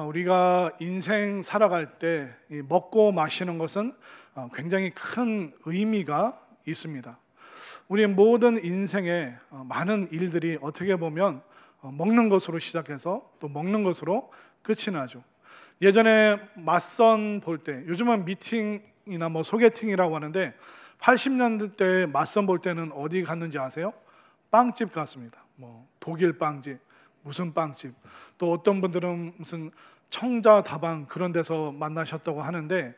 우리가 인생 살아갈 때 먹고 마시는 것은 굉장히 큰 의미가 있습니다. 우리 모든 인생에 많은 일들이 어떻게 보면 먹는 것으로 시작해서 또 먹는 것으로 끝이 나죠. 예전에 맞선 볼 때, 요즘은 미팅이나 소개팅이라고 하는데 80년대 맞선 볼 때는 어디 갔는지 아세요? 빵집 갔습니다. 독일 빵집, 무슨 빵집, 또 어떤 분들은 무슨 청자 다방 그런 데서 만나셨다고 하는데,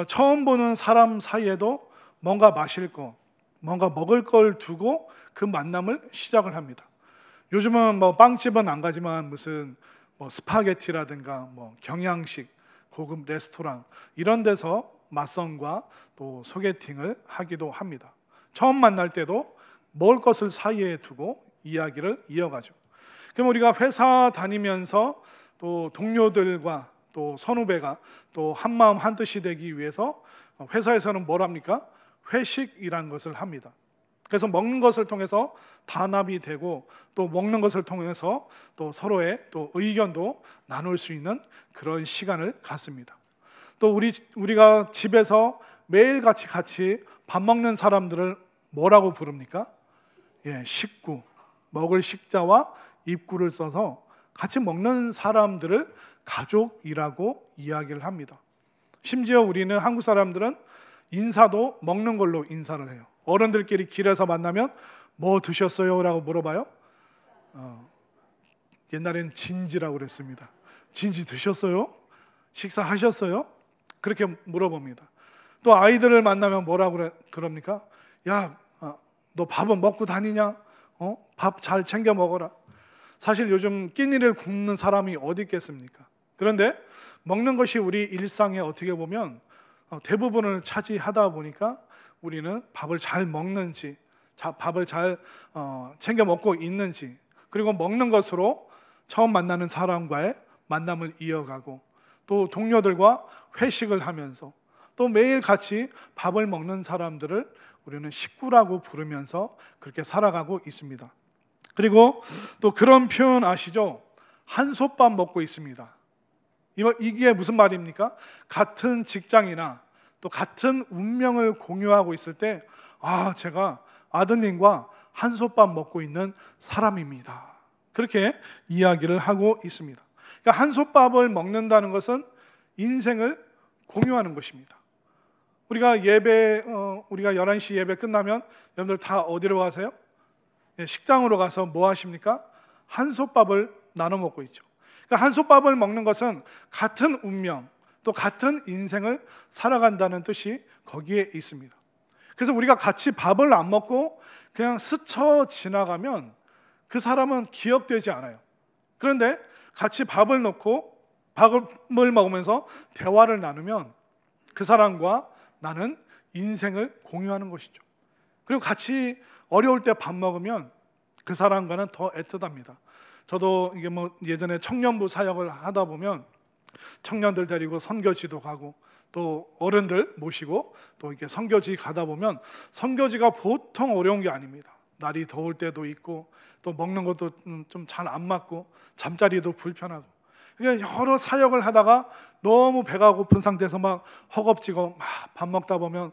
처음 보는 사람 사이에도 뭔가 마실 거, 뭔가 먹을 걸 두고 그 만남을 시작을 합니다. 요즘은 빵집은 안 가지만 무슨 스파게티라든가 경양식, 고급 레스토랑 이런 데서 맞선과 또 소개팅을 하기도 합니다. 처음 만날 때도 먹을 것을 사이에 두고 이야기를 이어가죠. 그럼 우리가 회사 다니면서 또 동료들과 또 선후배가 또 한마음 한뜻이 되기 위해서 회사에서는 뭘 합니까? 회식이라는 것을 합니다. 그래서 먹는 것을 통해서 단합이 되고 또 먹는 것을 통해서 또 서로의 또 의견도 나눌 수 있는 그런 시간을 갖습니다. 또 우리가 집에서 매일 같이 밥 먹는 사람들을 뭐라고 부릅니까? 식구, 먹을 식자와 입구를 써서 같이 먹는 사람들을 가족이라고 이야기를 합니다. 심지어 우리는 한국 사람들은 인사도 먹는 걸로 인사를 해요. 어른들끼리 길에서 만나면 뭐 드셨어요? 라고 물어봐요. 옛날엔 진지라고 그랬습니다. 진지 드셨어요? 식사하셨어요? 그렇게 물어봅니다. 또 아이들을 만나면 뭐라고 그럽니까? 야, 너 밥은 먹고 다니냐? 밥 잘 챙겨 먹어라. 사실 요즘 끼니를 굶는 사람이 어디 있겠습니까? 그런데 먹는 것이 우리 일상에 어떻게 보면 대부분을 차지하다 보니까 우리는 밥을 잘 먹는지, 밥을 잘 챙겨 먹고 있는지, 그리고 먹는 것으로 처음 만나는 사람과의 만남을 이어가고 또 동료들과 회식을 하면서 또 매일 같이 밥을 먹는 사람들을 우리는 식구라고 부르면서 그렇게 살아가고 있습니다. 그리고 또 그런 표현 아시죠? 한솥밥 먹고 있습니다. 이게 무슨 말입니까? 같은 직장이나 또 같은 운명을 공유하고 있을 때 제가 아드님과 한솥밥 먹고 있는 사람입니다. 그렇게 이야기를 하고 있습니다. 그러니까 한솥밥을 먹는다는 것은 인생을 공유하는 것입니다. 우리가 11시 예배 끝나면 여러분들 다 어디로 가세요? 식당으로 가서 뭐 하십니까? 한솥밥을 나눠 먹고 있죠. 그러니까 한솥밥을 먹는 것은 같은 운명, 또 같은 인생을 살아간다는 뜻이 거기에 있습니다. 그래서 우리가 같이 밥을 안 먹고 그냥 스쳐 지나가면 그 사람은 기억되지 않아요. 그런데 같이 밥을 먹으면서 대화를 나누면 그 사람과 나는 인생을 공유하는 것이죠. 그리고 같이 어려울 때 밥 먹으면 그 사람과는 더 애틋합니다. 저도 이게 예전에 청년부 사역을 하다 보면 청년들 데리고 선교지도 가고 또 어른들 모시고 또 이렇게 선교지 가다 보면 선교지가 보통 어려운 게 아닙니다. 날이 더울 때도 있고 또 먹는 것도 좀 잘 안 맞고 잠자리도 불편하고, 그러니까 여러 사역을 하다가 너무 배가 고픈 상태에서 막 허겁지겁 막 밥 먹다 보면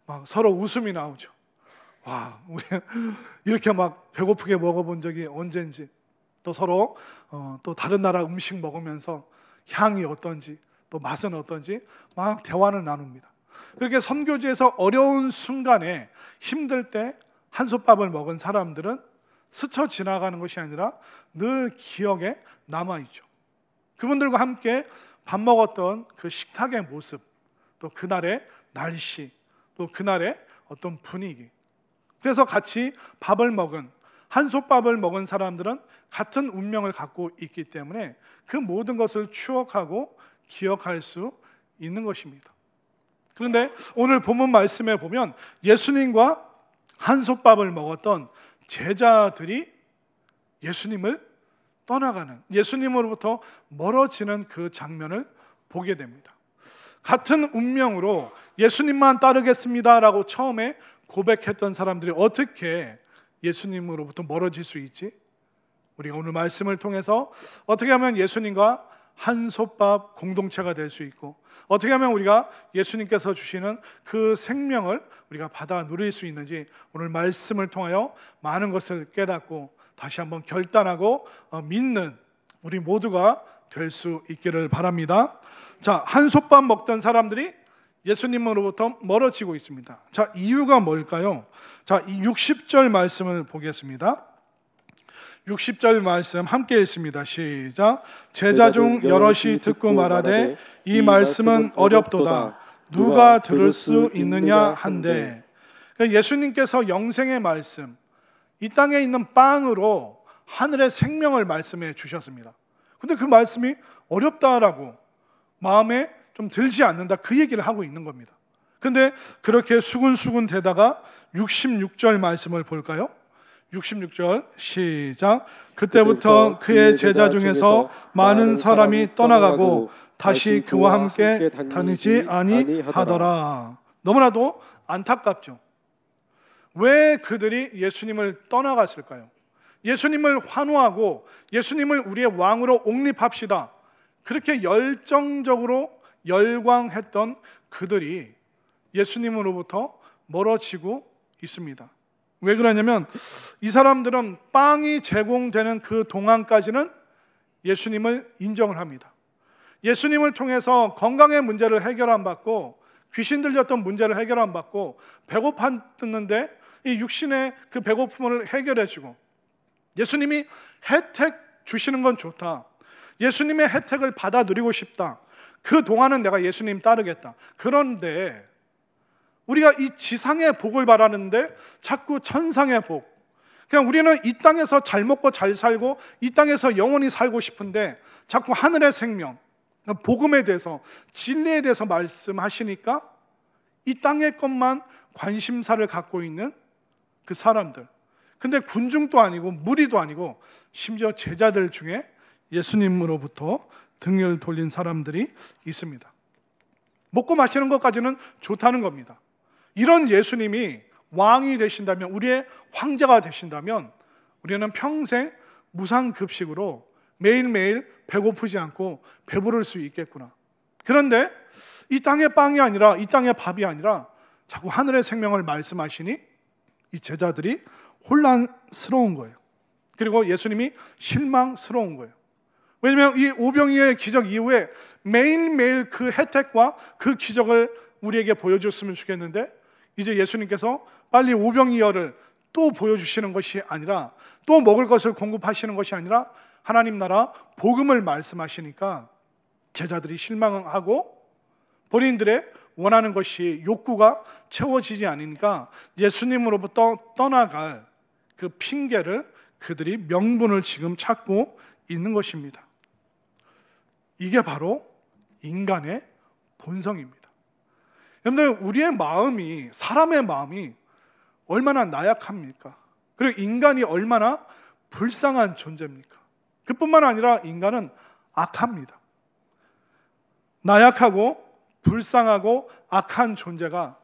막 서로 웃음이 나오죠. 우리 이렇게 막 배고프게 먹어본 적이 언젠지, 또 서로 또 다른 나라 음식 먹으면서 향이 어떤지 또 맛은 어떤지 막 대화를 나눕니다. 그렇게 선교지에서 어려운 순간에 힘들 때 한솥밥을 먹은 사람들은 스쳐 지나가는 것이 아니라 늘 기억에 남아있죠. 그분들과 함께 밥 먹었던 그 식탁의 모습, 또 그날의 날씨, 또 그날의 어떤 분위기, 그래서 같이 한솥밥을 먹은 사람들은 같은 운명을 갖고 있기 때문에 그 모든 것을 추억하고 기억할 수 있는 것입니다. 그런데 오늘 본문 말씀에 보면 예수님과 한솥밥을 먹었던 제자들이 예수님을 떠나가는, 예수님으로부터 멀어지는 그 장면을 보게 됩니다. 같은 운명으로 예수님만 따르겠습니다라고 처음에 고백했던 사람들이 어떻게 예수님으로부터 멀어질 수 있지? 우리가 오늘 말씀을 통해서 어떻게 하면 예수님과 한솥밥 공동체가 될 수 있고, 어떻게 하면 우리가 예수님께서 주시는 그 생명을 우리가 받아 누릴 수 있는지 오늘 말씀을 통하여 많은 것을 깨닫고 다시 한번 결단하고 믿는 우리 모두가 될 수 있기를 바랍니다. 자, 한솥밥 먹던 사람들이 예수님으로부터 멀어지고 있습니다. 자, 이유가 뭘까요? 자, 이 60절 말씀을 보겠습니다. 60절 말씀 함께 읽습니다. 시작. 제자 중 여럿이 듣고 말하되 이 말씀은 어렵도다. 누가 들을 수 있느냐 한데. 그러니까 예수님께서 영생의 말씀, 이 땅에 있는 빵으로 하늘의 생명을 말씀해 주셨습니다. 근데 그 말씀이 어렵다라고 마음에 좀 들지 않는다, 그 얘기를 하고 있는 겁니다. 근데 그렇게 수군수군 되다가 66절 말씀을 볼까요? 66절 시작. 그때부터 그의 제자 중에서 많은 사람이 떠나가고 다시 그와 함께 다니지 아니하더라. 너무나도 안타깝죠. 왜 그들이 예수님을 떠나갔을까요? 예수님을 환호하고 예수님을 우리의 왕으로 옹립합시다, 그렇게 열정적으로 열광했던 그들이 예수님으로부터 멀어지고 있습니다. 왜 그러냐면 이 사람들은 빵이 제공되는 그 동안까지는 예수님을 인정을 합니다. 예수님을 통해서 건강의 문제를 해결 안 받고 귀신 들렸던 문제를 해결 안 받고 배고팠는데 이 육신의 그 배고픔을 해결해 주고, 예수님이 혜택 주시는 건 좋다, 예수님의 혜택을 받아 누리고 싶다, 그 동안은 내가 예수님 따르겠다. 그런데 우리가 이 지상의 복을 바라는데 자꾸 천상의 복, 그냥 우리는 이 땅에서 잘 먹고 잘 살고 이 땅에서 영원히 살고 싶은데 자꾸 하늘의 생명, 복음에 대해서, 진리에 대해서 말씀하시니까 이 땅의 것만 관심사를 갖고 있는 그 사람들, 근데 군중도 아니고 무리도 아니고 심지어 제자들 중에 예수님으로부터 등을 돌린 사람들이 있습니다. 먹고 마시는 것까지는 좋다는 겁니다. 이런 예수님이 왕이 되신다면, 우리의 황제가 되신다면 우리는 평생 무상급식으로 매일매일 배고프지 않고 배부를 수 있겠구나. 그런데 이 땅의 빵이 아니라, 이 땅의 밥이 아니라 자꾸 하늘의 생명을 말씀하시니 이 제자들이 혼란스러운 거예요. 그리고 예수님이 실망스러운 거예요. 왜냐하면 이 오병이어의 기적 이후에 매일매일 그 혜택과 그 기적을 우리에게 보여줬으면 좋겠는데, 이제 예수님께서 빨리 오병이어를 또 보여주시는 것이 아니라, 또 먹을 것을 공급하시는 것이 아니라 하나님 나라 복음을 말씀하시니까 제자들이 실망하고 본인들의 원하는 것이, 욕구가 채워지지 않으니까 예수님으로부터 떠나갈 그 핑계를 그들이 명분을 지금 찾고 있는 것입니다. 이게 바로 인간의 본성입니다. 여러분들, 우리의 마음이, 사람의 마음이 얼마나 나약합니까? 그리고 인간이 얼마나 불쌍한 존재입니까? 그뿐만 아니라 인간은 악합니다. 나약하고 불쌍하고 악한 존재가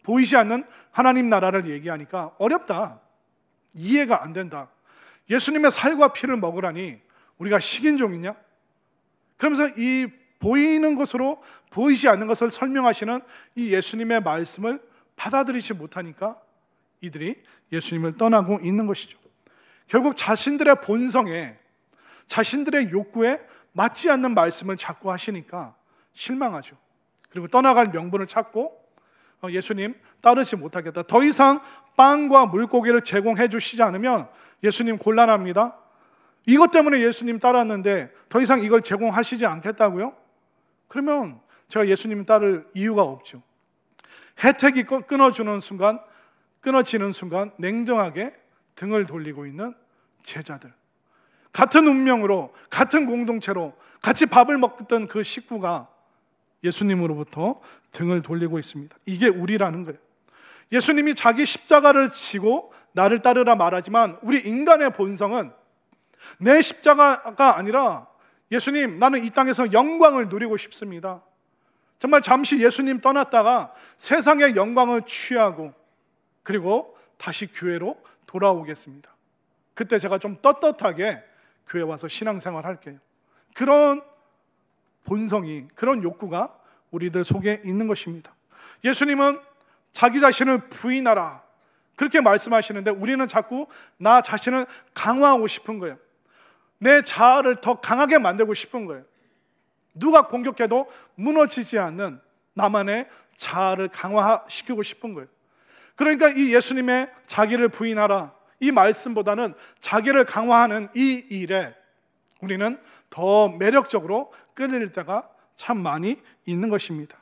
보이지 않는 하나님 나라를 얘기하니까 어렵다, 이해가 안 된다. 예수님의 살과 피를 먹으라니 우리가 식인종이냐? 그러면서 이 보이는 것으로 보이지 않는 것을 설명하시는 이 예수님의 말씀을 받아들이지 못하니까 이들이 예수님을 떠나고 있는 것이죠. 결국 자신들의 본성에, 자신들의 욕구에 맞지 않는 말씀을 자꾸 하시니까 실망하죠. 그리고 떠나갈 명분을 찾고 예수님 따르지 못하겠다, 더 이상 빵과 물고기를 제공해 주시지 않으면 예수님 곤란합니다, 이것 때문에 예수님 따랐는데 더 이상 이걸 제공하시지 않겠다고요? 그러면 제가 예수님 따를 이유가 없죠. 혜택이 끊어지는 순간 냉정하게 등을 돌리고 있는 제자들, 같은 운명으로, 같은 공동체로 같이 밥을 먹던 그 식구가 예수님으로부터 등을 돌리고 있습니다. 이게 우리라는 거예요. 예수님이 자기 십자가를 지고 나를 따르라 말하지만 우리 인간의 본성은 내 십자가가 아니라, 예수님, 나는 이 땅에서 영광을 누리고 싶습니다, 정말 잠시 예수님 떠났다가 세상의 영광을 취하고 그리고 다시 교회로 돌아오겠습니다, 그때 제가 좀 떳떳하게 교회 와서 신앙생활 할게요, 그런 본성이, 그런 욕구가 우리들 속에 있는 것입니다. 예수님은 자기 자신을 부인하라 그렇게 말씀하시는데 우리는 자꾸 나 자신을 강화하고 싶은 거예요. 내 자아를 더 강하게 만들고 싶은 거예요. 누가 공격해도 무너지지 않는 나만의 자아를 강화시키고 싶은 거예요. 그러니까 이 예수님의 자기를 부인하라 이 말씀보다는 자기를 강화하는 이 일에 우리는 더 매력적으로 끌릴 때가 참 많이 있는 것입니다.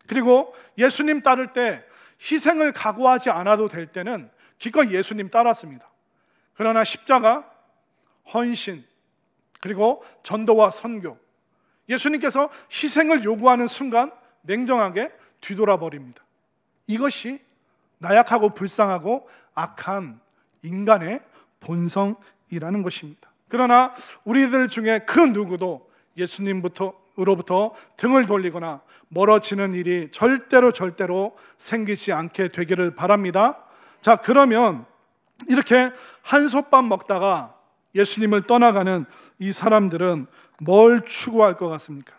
그리고 예수님 따를 때 희생을 각오하지 않아도 될 때는 기껏 예수님 따랐습니다. 그러나 십자가, 헌신, 그리고 전도와 선교, 예수님께서 희생을 요구하는 순간 냉정하게 뒤돌아버립니다. 이것이 나약하고 불쌍하고 악한 인간의 본성이라는 것입니다. 그러나 우리들 중에 그 누구도 예수님으로부터 등을 돌리거나 멀어지는 일이 절대로 생기지 않게 되기를 바랍니다. 자, 그러면 이렇게 한솥밥 먹다가 예수님을 떠나가는 이 사람들은 뭘 추구할 것 같습니까?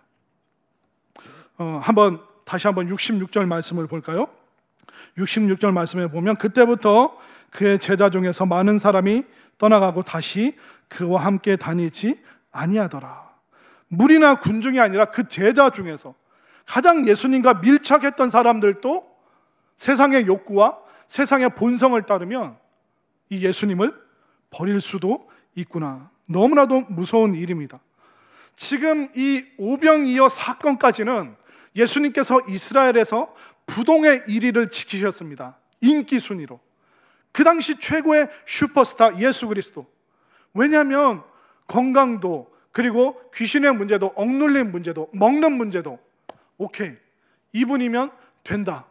다시 한번 66절 말씀을 볼까요? 66절 말씀에 보면 그때부터 그의 제자 중에서 많은 사람이 떠나가고 다시 그와 함께 다니지 아니하더라. 무리나 군중이 아니라 그 제자 중에서 가장 예수님과 밀착했던 사람들도 세상의 욕구와 세상의 본성을 따르면 이 예수님을 버릴 수도 있구나. 너무나도 무서운 일입니다. 지금 이 오병이어 사건까지는 예수님께서 이스라엘에서 부동의 1위를 지키셨습니다. 인기 순위로. 그 당시 최고의 슈퍼스타 예수 그리스도. 왜냐하면 건강도, 그리고 귀신의 문제도, 억눌린 문제도, 먹는 문제도 오케이, 이분이면 된다.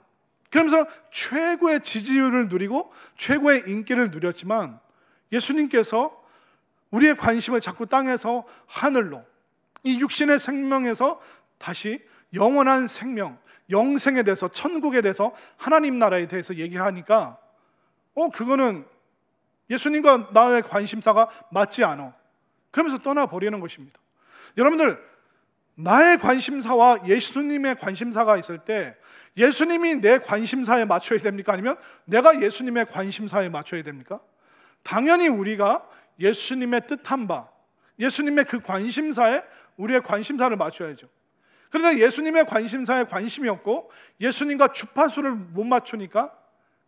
그러면서 최고의 지지율을 누리고 최고의 인기를 누렸지만 예수님께서 우리의 관심을 자꾸 땅에서 하늘로, 이 육신의 생명에서 다시 영원한 생명, 영생에 대해서, 천국에 대해서, 하나님 나라에 대해서 얘기하니까 그거는 예수님과 나의 관심사가 맞지 않아. 그러면서 떠나버리는 것입니다. 여러분들, 나의 관심사와 예수님의 관심사가 있을 때 예수님이 내 관심사에 맞춰야 됩니까? 아니면 내가 예수님의 관심사에 맞춰야 됩니까? 당연히 우리가 예수님의 뜻한 바, 예수님의 그 관심사에 우리의 관심사를 맞춰야죠. 그런데 예수님의 관심사에 관심이 없고 예수님과 주파수를 못 맞추니까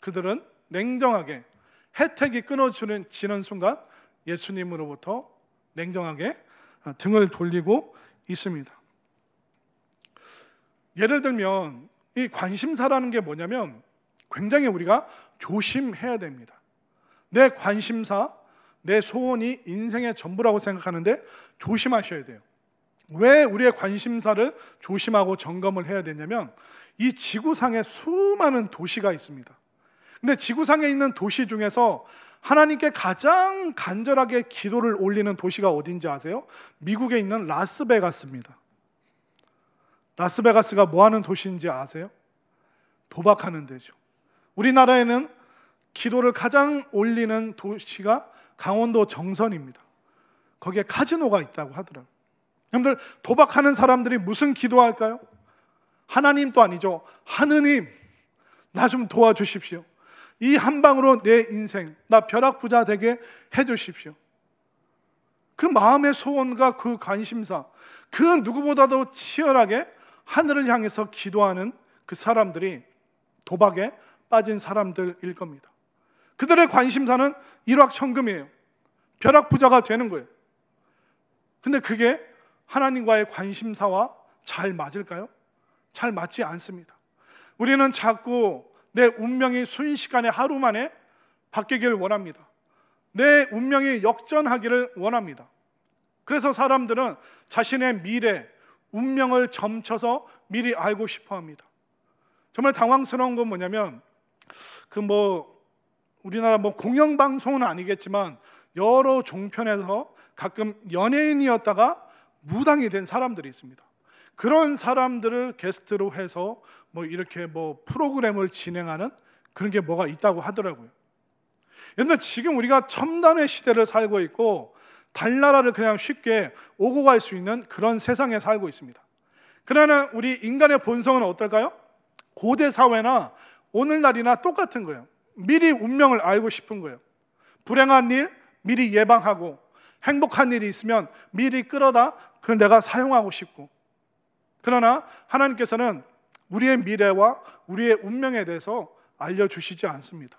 그들은 냉정하게 혜택이 끊어지는 순간 예수님으로부터 냉정하게 등을 돌리고 있습니다. 예를 들면 이 관심사라는 게 뭐냐면 굉장히 우리가 조심해야 됩니다. 내 관심사, 내 소원이 인생의 전부라고 생각하는데 조심하셔야 돼요. 왜 우리의 관심사를 조심하고 점검을 해야 되냐면 이 지구상에 수많은 도시가 있습니다. 근데 지구상에 있는 도시 중에서 하나님께 가장 간절하게 기도를 올리는 도시가 어딘지 아세요? 미국에 있는 라스베가스입니다. 라스베가스가 뭐 하는 도시인지 아세요? 도박하는 데죠. 우리나라에는 기도를 가장 올리는 도시가 강원도 정선입니다. 거기에 카지노가 있다고 하더라고요. 여러분들, 도박하는 사람들이 무슨 기도할까요? 하나님도 아니죠. 하느님, 나 좀 도와주십시오. 이 한 방으로 내 인생, 나 벼락부자 되게 해주십시오. 그 마음의 소원과 그 관심사, 그 누구보다도 치열하게 하늘을 향해서 기도하는 그 사람들이 도박에 빠진 사람들일 겁니다. 그들의 관심사는 일확천금이에요. 벼락부자가 되는 거예요. 근데 그게 하나님과의 관심사와 잘 맞을까요? 잘 맞지 않습니다. 우리는 자꾸 내 운명이 순식간에 하루 만에 바뀌기를 원합니다. 내 운명이 역전하기를 원합니다. 그래서 사람들은 자신의 미래, 운명을 점쳐서 미리 알고 싶어 합니다. 정말 당황스러운 건 뭐냐면 우리나라 공영방송은 아니겠지만 여러 종편에서 가끔 연예인이었다가 무당이 된 사람들이 있습니다. 그런 사람들을 게스트로 해서 이렇게 프로그램을 진행하는 그런 게 뭐가 있다고 하더라고요. 여러분, 지금 우리가 첨단의 시대를 살고 있고 달나라를 그냥 쉽게 오고 갈 수 있는 그런 세상에 살고 있습니다. 그러나 우리 인간의 본성은 어떨까요? 고대 사회나 오늘날이나 똑같은 거예요. 미리 운명을 알고 싶은 거예요. 불행한 일 미리 예방하고, 행복한 일이 있으면 미리 끌어다 그걸 내가 사용하고 싶고. 그러나 하나님께서는 우리의 미래와 우리의 운명에 대해서 알려주시지 않습니다.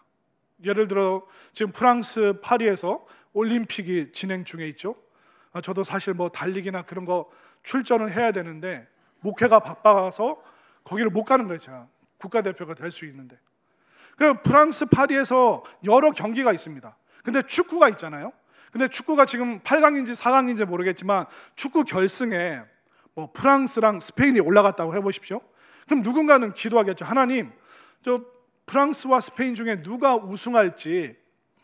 예를 들어 지금 프랑스 파리에서 올림픽이 진행 중에 있죠. 저도 사실 뭐 달리기나 그런 거 출전을 해야 되는데 목회가 바빠서 거기를 못 가는 거예요. 제가 국가대표가 될 수 있는데. 그 프랑스 파리에서 여러 경기가 있습니다. 근데 축구가 있잖아요. 근데 축구가 지금 8강인지 4강인지 모르겠지만 축구 결승에 뭐 프랑스랑 스페인이 올라갔다고 해보십시오. 그럼 누군가는 기도하겠죠. 하나님, 저 프랑스와 스페인 중에 누가 우승할지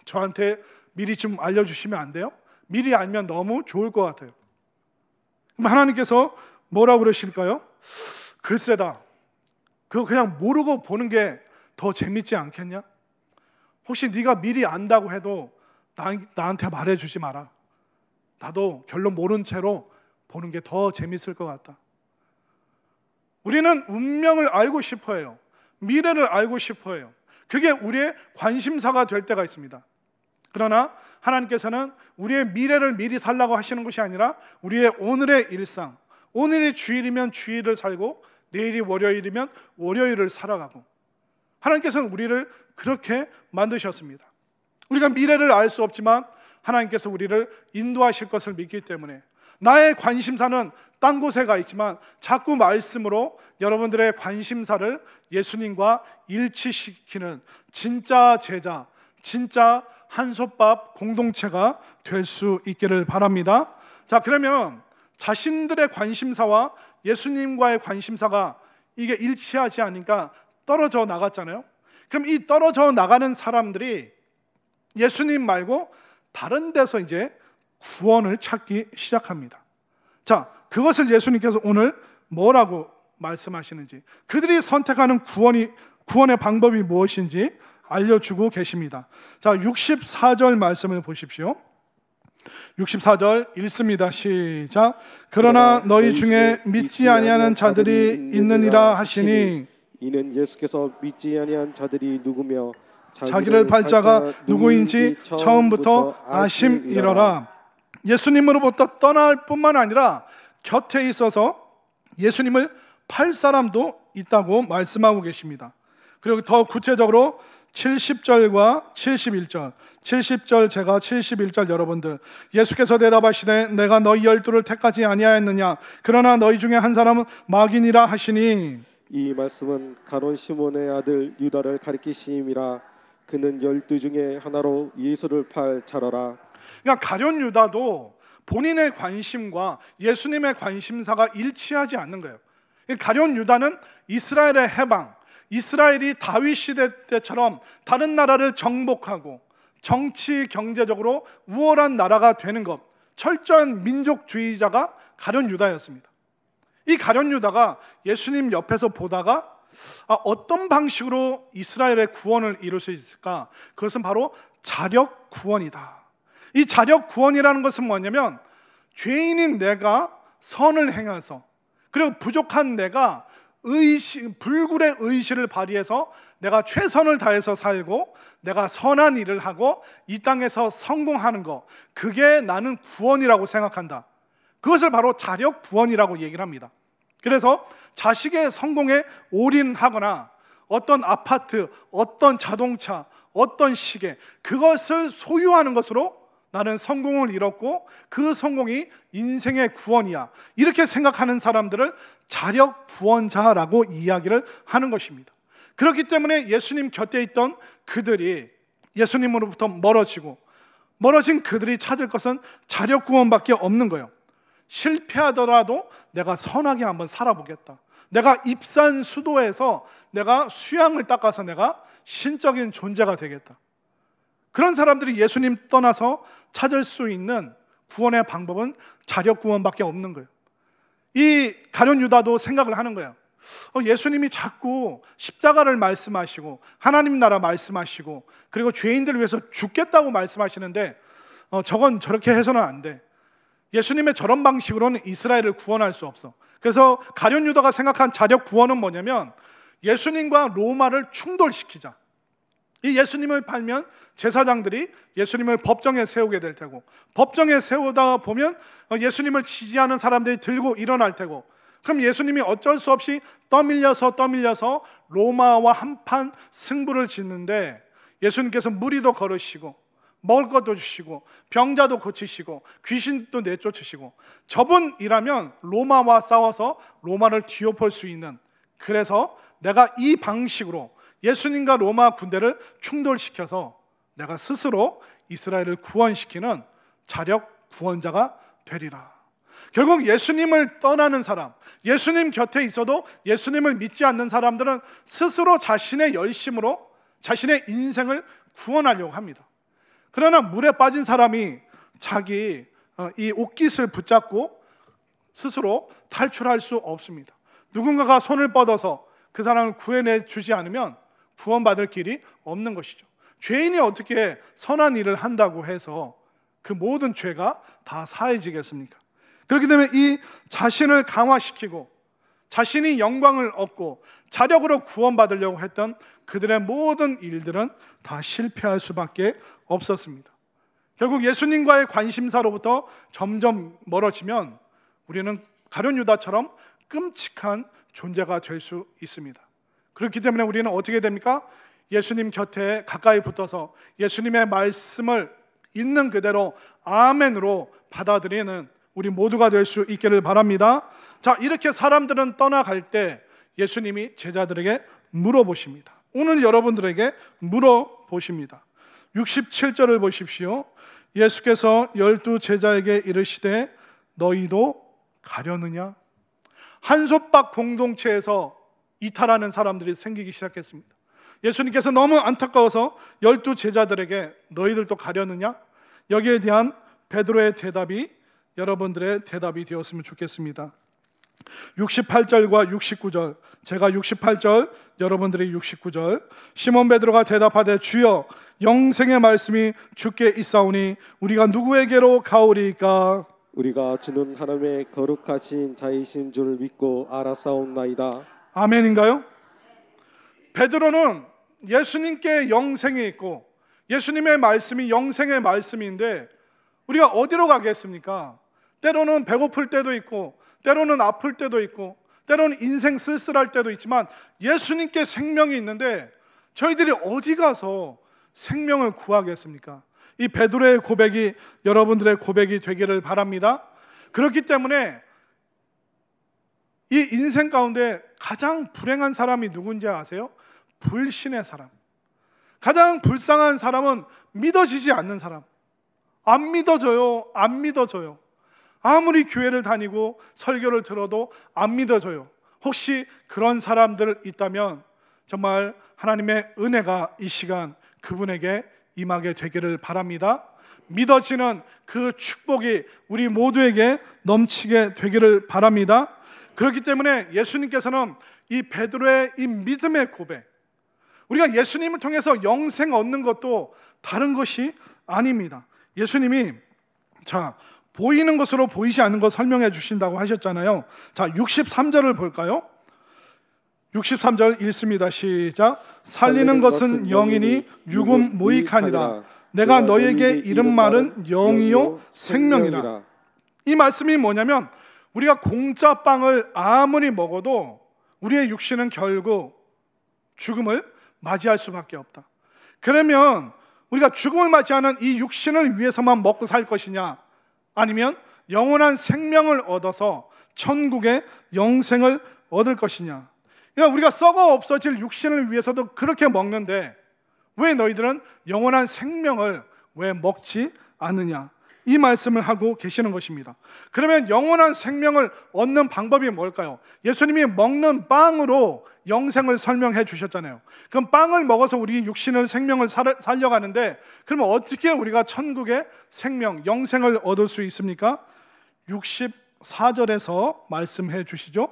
저한테 미리 좀 알려주시면 안 돼요? 미리 알면 너무 좋을 것 같아요. 그럼 하나님께서 뭐라고 그러실까요? 글쎄다, 그거 그냥 모르고 보는 게 더 재밌지 않겠냐? 혹시 네가 미리 안다고 해도 나한테 말해주지 마라. 나도 결론 모른 채로 보는 게 더 재밌을 것 같다. 우리는 운명을 알고 싶어 해요. 미래를 알고 싶어 해요. 그게 우리의 관심사가 될 때가 있습니다. 그러나 하나님께서는 우리의 미래를 미리 살라고 하시는 것이 아니라 우리의 오늘의 일상, 오늘이 주일이면 주일을 살고 내일이 월요일이면 월요일을 살아가고, 하나님께서는 우리를 그렇게 만드셨습니다. 우리가 미래를 알 수 없지만 하나님께서 우리를 인도하실 것을 믿기 때문에 나의 관심사는 딴 곳에 가 있지만 자꾸 말씀으로 여러분들의 관심사를 예수님과 일치시키는 진짜 제자, 진짜 한솥밥 공동체가 될 수 있기를 바랍니다. 자, 그러면 자신들의 관심사와 예수님과의 관심사가 이게 일치하지 않으니까 떨어져 나갔잖아요. 그럼 이 떨어져 나가는 사람들이 예수님 말고 다른 데서 이제 구원을 찾기 시작합니다. 자, 그것을 예수님께서 오늘 뭐라고 말씀하시는지, 그들이 선택하는 구원의 방법이 무엇인지 알려주고 계십니다. 자, 64절 말씀을 보십시오. 64절 읽습니다. 시작. 그러나 너희 중에 믿지 아니하는 자들이 있느니라 하시니, 이는 예수께서 믿지 아니한 자들이 누구며 자기를 팔자가 누구인지 처음부터 아심이러라. 예수님으로부터 떠날 뿐만 아니라 곁에 있어서 예수님을 팔 사람도 있다고 말씀하고 계십니다. 그리고 더 구체적으로 70절과 71절, 70절 제가 71절 여러분들, 예수께서 대답하시되 내가 너희 12를 택하지 아니하였느냐, 그러나 너희 중에 한 사람은 마귀니라 하시니, 이 말씀은 가론 시몬의 아들 유다를 가리키심이라. 그는 12 중에 하나로 예수를 팔 자라라. 그러니까 가룟 유다도 본인의 관심과 예수님의 관심사가 일치하지 않는 거예요. 가룟 유다는 이스라엘의 해방, 이스라엘이 다윗 시대 때처럼 다른 나라를 정복하고 정치 경제적으로 우월한 나라가 되는 것, 철저한 민족주의자가 가룟 유다였습니다. 이 가룟 유다가 예수님 옆에서 보다가 어떤 방식으로 이스라엘의 구원을 이룰 수 있을까? 그것은 바로 자력 구원이다. 이 자력 구원이라는 것은 뭐냐면, 죄인인 내가 선을 행해서, 그리고 부족한 내가 불굴의 의지를 발휘해서 내가 최선을 다해서 살고 내가 선한 일을 하고 이 땅에서 성공하는 것, 그게 나는 구원이라고 생각한다. 그것을 바로 자력 구원이라고 얘기를 합니다. 그래서 자식의 성공에 올인하거나 어떤 아파트, 어떤 자동차, 어떤 시계, 그것을 소유하는 것으로 나는 성공을 이뤘고 그 성공이 인생의 구원이야, 이렇게 생각하는 사람들을 자력 구원자라고 이야기를 하는 것입니다. 그렇기 때문에 예수님 곁에 있던 그들이 예수님으로부터 멀어진 그들이 찾을 것은 자력 구원밖에 없는 거예요. 실패하더라도 내가 선하게 한번 살아보겠다, 내가 입산 수도에서 내가 수양을 닦아서 내가 신적인 존재가 되겠다. 그런 사람들이 예수님 떠나서 찾을 수 있는 구원의 방법은 자력 구원밖에 없는 거예요. 이 가룟 유다도 생각을 하는 거예요. 예수님이 자꾸 십자가를 말씀하시고 하나님 나라 말씀하시고 그리고 죄인들을 위해서 죽겠다고 말씀하시는데 저건 저렇게 해서는 안 돼. 예수님의 저런 방식으로는 이스라엘을 구원할 수 없어. 그래서 가룟 유다가 생각한 자력 구원은 뭐냐면 예수님과 로마를 충돌시키자. 이 예수님을 팔면 제사장들이 예수님을 법정에 세우게 될 테고, 법정에 세우다 보면 예수님을 지지하는 사람들이 들고 일어날 테고, 그럼 예수님이 어쩔 수 없이 떠밀려서 로마와 한판 승부를 짓는데, 예수님께서 무리도 걸으시고 먹을 것도 주시고 병자도 고치시고 귀신도 내쫓으시고, 저분이라면 로마와 싸워서 로마를 뒤엎을 수 있는, 그래서 내가 이 방식으로 예수님과 로마 군대를 충돌시켜서 내가 스스로 이스라엘을 구원시키는 자력 구원자가 되리라. 결국 예수님을 떠나는 사람, 예수님 곁에 있어도 예수님을 믿지 않는 사람들은 스스로 자신의 열심으로 자신의 인생을 구원하려고 합니다. 그러나 물에 빠진 사람이 자기 이 옷깃을 붙잡고 스스로 탈출할 수 없습니다. 누군가가 손을 뻗어서 그 사람을 구해내 주지 않으면 구원받을 길이 없는 것이죠. 죄인이 어떻게 선한 일을 한다고 해서 그 모든 죄가 다 사해지겠습니까? 그렇기 때문에 이 자신을 강화시키고 자신이 영광을 얻고 자력으로 구원받으려고 했던 그들의 모든 일들은 다 실패할 수밖에 없었습니다. 결국 예수님과의 관심사로부터 점점 멀어지면 우리는 가룟 유다처럼 끔찍한 존재가 될 수 있습니다. 그렇기 때문에 우리는 어떻게 됩니까? 예수님 곁에 가까이 붙어서 예수님의 말씀을 있는 그대로 아멘으로 받아들이는 우리 모두가 될 수 있기를 바랍니다. 자, 이렇게 사람들은 떠나갈 때 예수님이 제자들에게 물어보십니다. 오늘 여러분들에게 물어보십니다. 67절을 보십시오. 예수께서 12 제자에게 이르시되 너희도 가려느냐? 한솥밥 공동체에서 이탈하는 사람들이 생기기 시작했습니다. 예수님께서 너무 안타까워서 12 제자들에게 너희들도 가려느냐? 여기에 대한 베드로의 대답이 여러분들의 대답이 되었으면 좋겠습니다. 68절과 69절, 제가 68절, 여러분들이 69절. 시몬 베드로가 대답하되 주여 영생의 말씀이 주께 있사오니 우리가 누구에게로 가오리이까? 우리가 주는 하나님의 거룩하신 자이신 줄 믿고 알았사옵나이다. 아멘인가요? 베드로는 예수님께 영생이 있고 예수님의 말씀이 영생의 말씀인데 우리가 어디로 가겠습니까? 때로는 배고플 때도 있고 때로는 아플 때도 있고 때로는 인생 쓸쓸할 때도 있지만 예수님께 생명이 있는데 저희들이 어디 가서 생명을 구하겠습니까? 이 베드로의 고백이 여러분들의 고백이 되기를 바랍니다. 그렇기 때문에 이 인생 가운데 가장 불행한 사람이 누군지 아세요? 불신의 사람. 가장 불쌍한 사람은 믿어지지 않는 사람. 안 믿어져요. 아무리 교회를 다니고 설교를 들어도 안 믿어져요. 혹시 그런 사람들 있다면 정말 하나님의 은혜가 이 시간 그분에게 임하게 되기를 바랍니다. 믿어지는 그 축복이 우리 모두에게 넘치게 되기를 바랍니다. 그렇기 때문에 예수님께서는 이 베드로의 이 믿음의 고백, 우리가 예수님을 통해서 영생 얻는 것도 다른 것이 아닙니다. 예수님이 보이는 것으로 보이지 않는 것 설명해 주신다고 하셨잖아요. 63절을 볼까요? 63절 읽습니다. 시작. 살리는 것은 영이니 육은 무익하니라. 내가 너희에게 이른 말은 영이요 생명이라. 이 말씀이 뭐냐면 우리가 공짜 빵을 아무리 먹어도 우리의 육신은 결국 죽음을 맞이할 수밖에 없다. 그러면 우리가 죽음을 맞이하는 이 육신을 위해서만 먹고 살 것이냐, 아니면 영원한 생명을 얻어서 천국의 영생을 얻을 것이냐. 그러니까 우리가 썩어 없어질 육신을 위해서도 그렇게 먹는데 왜 너희들은 영원한 생명을 왜 먹지 않느냐, 이 말씀을 하고 계시는 것입니다. 그러면 영원한 생명을 얻는 방법이 뭘까요? 예수님이 먹는 빵으로 영생을 설명해 주셨잖아요. 그럼 빵을 먹어서 우리 육신을 생명을 살려가는데 그러면 어떻게 우리가 천국의 생명, 영생을 얻을 수 있습니까? 64절에서 말씀해 주시죠.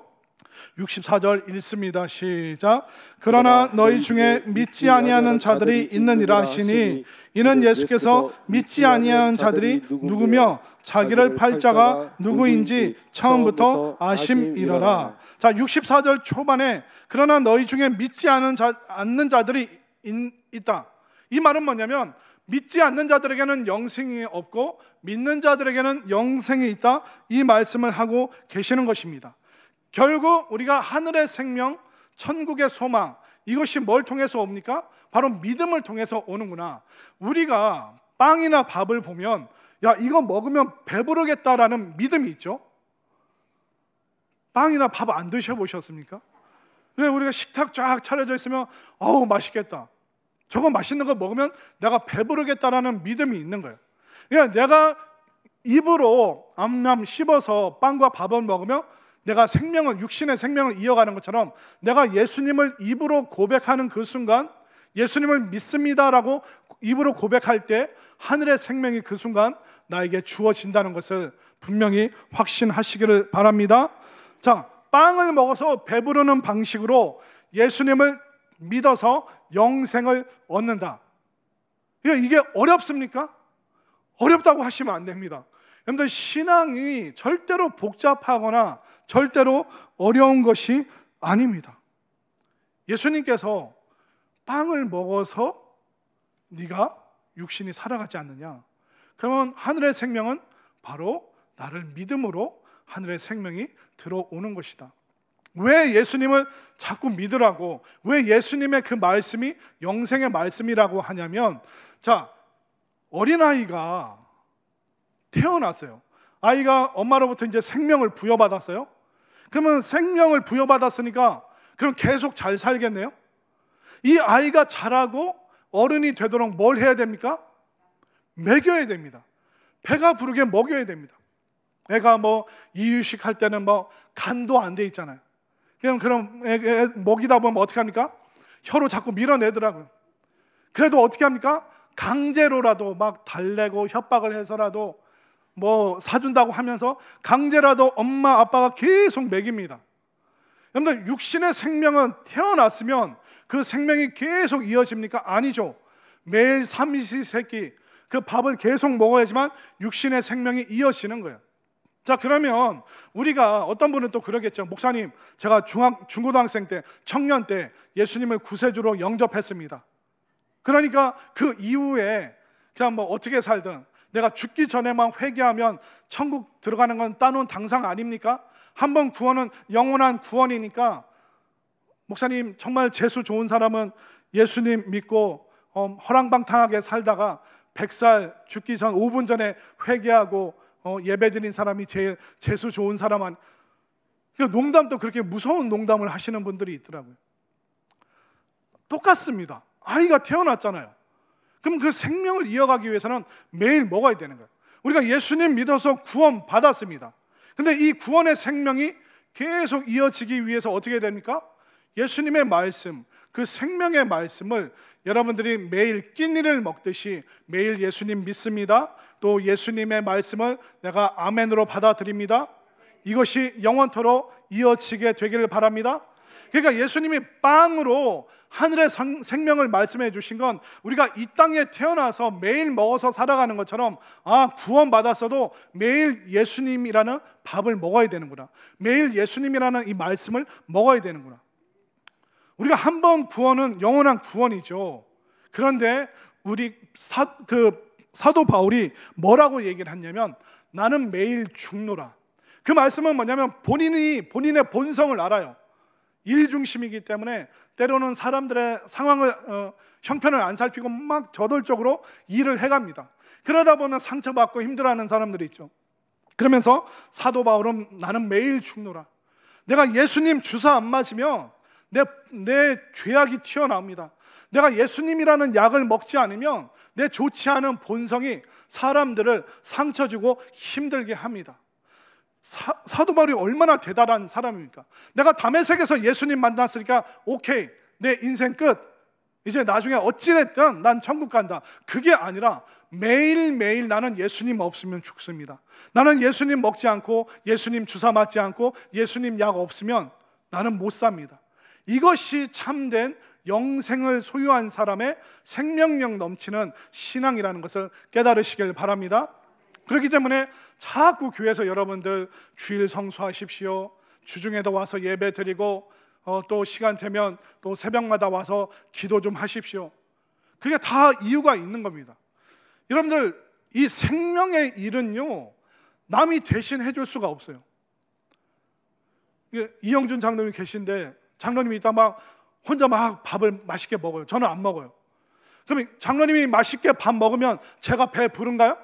64절 읽습니다. 시작. 그러나 너희 중에 믿지 아니하는 자들이 있느니라 하시니 이는 예수께서 믿지 아니하는 자들이 누구며 자기를 팔 자가 누구인지 처음부터 아심이러라. 자, 64절 초반에 그러나 너희 중에 믿지 않는 자들이 있다. 이 말은 뭐냐면 믿지 않는 자들에게는 영생이 없고 믿는 자들에게는 영생이 있다. 이 말씀을 하고 계시는 것입니다. 결국 우리가 하늘의 생명, 천국의 소망, 이것이 뭘 통해서 옵니까? 바로 믿음을 통해서 오는구나. 우리가 빵이나 밥을 보면 야, 이거 먹으면 배부르겠다라는 믿음이 있죠. 빵이나 밥 안 드셔보셨습니까? 우리가 식탁 쫙 차려져 있으면 어우 맛있겠다, 저거 맛있는 거 먹으면 내가 배부르겠다라는 믿음이 있는 거예요. 그러니까 내가 입으로 암암 씹어서 빵과 밥을 먹으면 내가 생명을, 육신의 생명을 이어가는 것처럼 내가 예수님을 입으로 고백하는 그 순간, 예수님을 믿습니다라고 입으로 고백할 때 하늘의 생명이 그 순간 나에게 주어진다는 것을 분명히 확신하시기를 바랍니다. 자, 빵을 먹어서 배부르는 방식으로 예수님을 믿어서 영생을 얻는다. 이게 어렵습니까? 어렵다고 하시면 안 됩니다. 여러분들, 신앙이 절대로 복잡하거나 절대로 어려운 것이 아닙니다. 예수님께서 빵을 먹어서 네가 육신이 살아가지 않느냐? 그러면 하늘의 생명은 바로 나를 믿음으로 하늘의 생명이 들어오는 것이다. 왜 예수님을 자꾸 믿으라고, 왜 예수님의 그 말씀이 영생의 말씀이라고 하냐면, 자, 어린아이가 태어났어요. 아이가 엄마로부터 이제 생명을 부여받았어요. 그러면 생명을 부여받았으니까 그럼 계속 잘 살겠네요. 이 아이가 자라고 어른이 되도록 뭘 해야 됩니까? 먹여야 됩니다. 배가 부르게 먹여야 됩니다. 애가 뭐 이유식 할 때는 뭐 간도 안 돼 있잖아요. 그럼 애 먹이다 보면 어떻게 합니까? 혀로 자꾸 밀어내더라고요. 그래도 어떻게 합니까? 강제로라도 막 달래고 협박을 해서라도 뭐 사준다고 하면서 강제라도 엄마 아빠가 계속 먹입니다. 여러분들, 육신의 생명은 태어났으면 그 생명이 계속 이어집니까? 아니죠. 매일 삼시세끼 그 밥을 계속 먹어야지만 육신의 생명이 이어지는 거예요. 자, 그러면 우리가, 어떤 분은 또 그러겠죠. 목사님, 제가 중고등학생 때, 청년 때 예수님을 구세주로 영접했습니다. 그러니까 그 이후에 그냥 뭐 어떻게 살든 내가 죽기 전에만 회개하면 천국 들어가는 건 따놓은 당상 아닙니까? 한번 구원은 영원한 구원이니까, 목사님 정말 재수 좋은 사람은 예수님 믿고 허랑방탕하게 살다가 100살 죽기 전 5분 전에 회개하고 예배드린 사람이 제일 재수 좋은 사람 아니. 농담도 그렇게 무서운 농담을 하시는 분들이 있더라고요. 똑같습니다. 아이가 태어났잖아요. 그럼 그 생명을 이어가기 위해서는 매일 먹어야 되는 거예요. 우리가 예수님 믿어서 구원 받았습니다. 근데 이 구원의 생명이 계속 이어지기 위해서 어떻게 됩니까? 예수님의 말씀, 그 생명의 말씀을 여러분들이 매일 끼니를 먹듯이 매일 예수님 믿습니다, 또 예수님의 말씀을 내가 아멘으로 받아들입니다, 이것이 영원토록 이어지게 되기를 바랍니다. 그러니까 예수님이 빵으로 하늘의 생명을 말씀해 주신 건 우리가 이 땅에 태어나서 매일 먹어서 살아가는 것처럼, 구원 받았어도 매일 예수님이라는 밥을 먹어야 되는구나, 매일 예수님이라는 이 말씀을 먹어야 되는구나. 우리가 한 번 구원은 영원한 구원이죠. 그런데 우리 사도 바울이 뭐라고 얘기를 했냐면, 나는 매일 죽노라. 그 말씀은 뭐냐면 본인의 본성을 알아요. 일 중심이기 때문에 때로는 사람들의 상황을 형편을 안 살피고 막 저돌적으로 일을 해갑니다. 그러다 보면 상처받고 힘들어하는 사람들이 있죠. 그러면서 사도 바울은 나는 매일 죽노라. 내가 예수님 주사 안 맞으면 내 죄악이 튀어나옵니다. 내가 예수님이라는 약을 먹지 않으면 내 좋지 않은 본성이 사람들을 상처 주고 힘들게 합니다. 사도 바울이 얼마나 대단한 사람입니까? 내가 다메섹에서 예수님 만났으니까 오케이, 내 인생 끝, 이제 나중에 어찌됐든 난 천국 간다. 그게 아니라 매일매일 나는 예수님 없으면 죽습니다. 나는 예수님 먹지 않고 예수님 주사 맞지 않고 예수님 약 없으면 나는 못 삽니다. 이것이 참된 영생을 소유한 사람의 생명력 넘치는 신앙이라는 것을 깨달으시길 바랍니다. 그렇기 때문에 자꾸 교회에서 여러분들 주일 성수하십시오, 주중에도 와서 예배 드리고 또 시간 되면 또 새벽마다 와서 기도 좀 하십시오. 그게 다 이유가 있는 겁니다. 여러분들, 이 생명의 일은요, 남이 대신 해줄 수가 없어요. 이영준 장로님 계신데 장로님이 이따 막 혼자 막 밥을 맛있게 먹어요. 저는 안 먹어요. 그러면 장로님이 맛있게 밥 먹으면 제가 배 부른가요?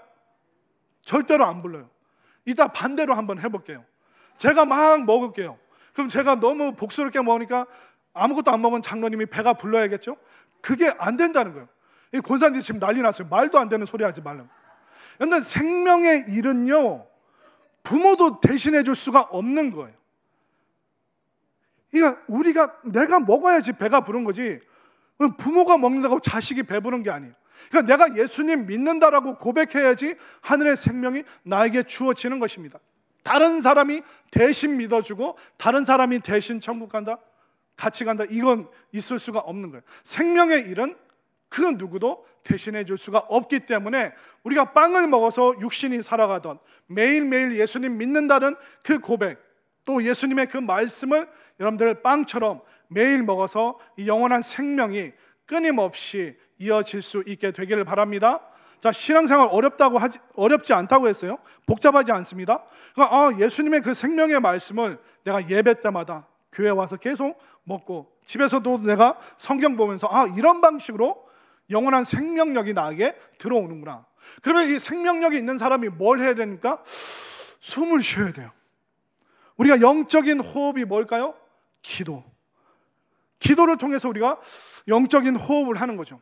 절대로 안 불러요. 이따 반대로 한번 해볼게요. 제가 막 먹을게요. 그럼 제가 너무 복스럽게 먹으니까 아무것도 안 먹은 장로님이 배가 불러야겠죠? 그게 안 된다는 거예요. 이 권사님들이 지금 난리 났어요. 말도 안 되는 소리 하지 말라고. 그런데 생명의 일은요, 부모도 대신해 줄 수가 없는 거예요. 그러니까 내가 먹어야지 배가 부른 거지, 부모가 먹는다고 자식이 배부른 게 아니에요. 그러니까 내가 예수님 믿는다라고 고백해야지 하늘의 생명이 나에게 주어지는 것입니다. 다른 사람이 대신 믿어주고 다른 사람이 대신 천국 간다, 같이 간다, 이건 있을 수가 없는 거예요. 생명의 일은 그 누구도 대신해 줄 수가 없기 때문에 우리가 빵을 먹어서 육신이 살아가던, 매일매일 예수님 믿는다는 그 고백, 또 예수님의 그 말씀을 여러분들 빵처럼 매일 먹어서 이 영원한 생명이 끊임없이 이어질 수 있게 되기를 바랍니다. 자, 신앙생활 어렵지 않다고 했어요. 복잡하지 않습니다. 그러니까 예수님의 그 생명의 말씀을 내가 예배 때마다 교회 와서 계속 먹고, 집에서도 내가 성경 보면서 이런 방식으로 영원한 생명력이 나에게 들어오는구나. 그러면 이 생명력이 있는 사람이 뭘 해야 됩니까? 숨을 쉬어야 돼요. 우리가 영적인 호흡이 뭘까요? 기도를 통해서 우리가 영적인 호흡을 하는 거죠.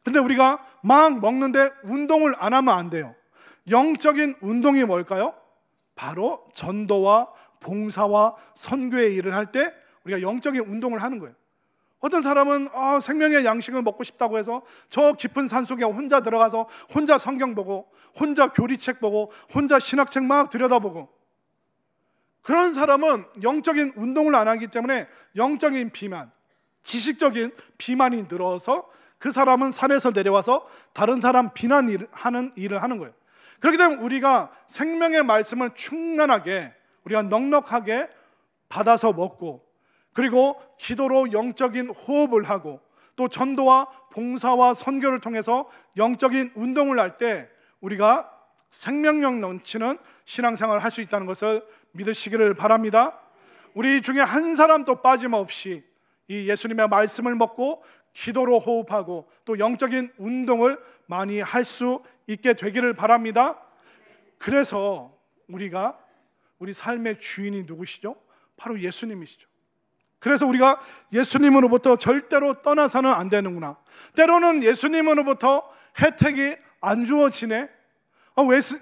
근데 우리가 막 먹는데 운동을 안 하면 안 돼요. 영적인 운동이 뭘까요? 바로 전도와 봉사와 선교의 일을 할 때 우리가 영적인 운동을 하는 거예요. 어떤 사람은 생명의 양식을 먹고 싶다고 해서 저 깊은 산속에 혼자 들어가서 혼자 성경 보고, 혼자 교리책 보고, 혼자 신학책 막 들여다보고, 그런 사람은 영적인 운동을 안 하기 때문에 영적인 비만, 지식적인 비만이 늘어서 그 사람은 산에서 내려와서 다른 사람 비난하는 일을 하는 거예요. 그렇기 때문에 우리가 생명의 말씀을 충만하게, 우리가 넉넉하게 받아서 먹고, 그리고 기도로 영적인 호흡을 하고, 또 전도와 봉사와 선교를 통해서 영적인 운동을 할 때 우리가 생명력 넘치는 신앙생활을 할 수 있다는 것을 믿으시기를 바랍니다. 우리 중에 한 사람도 빠짐없이 이 예수님의 말씀을 먹고 기도로 호흡하고 또 영적인 운동을 많이 할 수 있게 되기를 바랍니다. 그래서 우리 삶의 주인이 누구시죠? 바로 예수님이시죠. 그래서 우리가 예수님으로부터 절대로 떠나서는 안 되는구나. 때로는 예수님으로부터 혜택이 안 주어지네,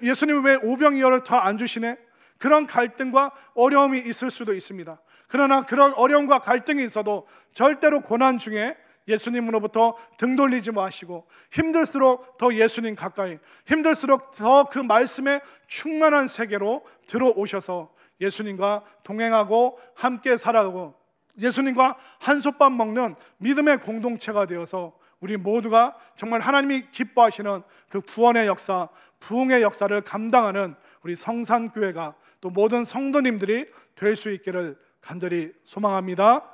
예수님이 왜 오병이어를 더 안 주시네, 그런 갈등과 어려움이 있을 수도 있습니다. 그러나 그런 어려움과 갈등이 있어도 절대로 고난 중에 예수님으로부터 등 돌리지 마시고, 힘들수록 더 예수님 가까이, 힘들수록 더 그 말씀의 충만한 세계로 들어오셔서 예수님과 동행하고 함께 살아가고 예수님과 한솥밥 먹는 믿음의 공동체가 되어서 우리 모두가 정말 하나님이 기뻐하시는 그 구원의 역사, 부흥의 역사를 감당하는 우리 성산교회가, 또 모든 성도님들이 될 수 있기를 간절히 소망합니다.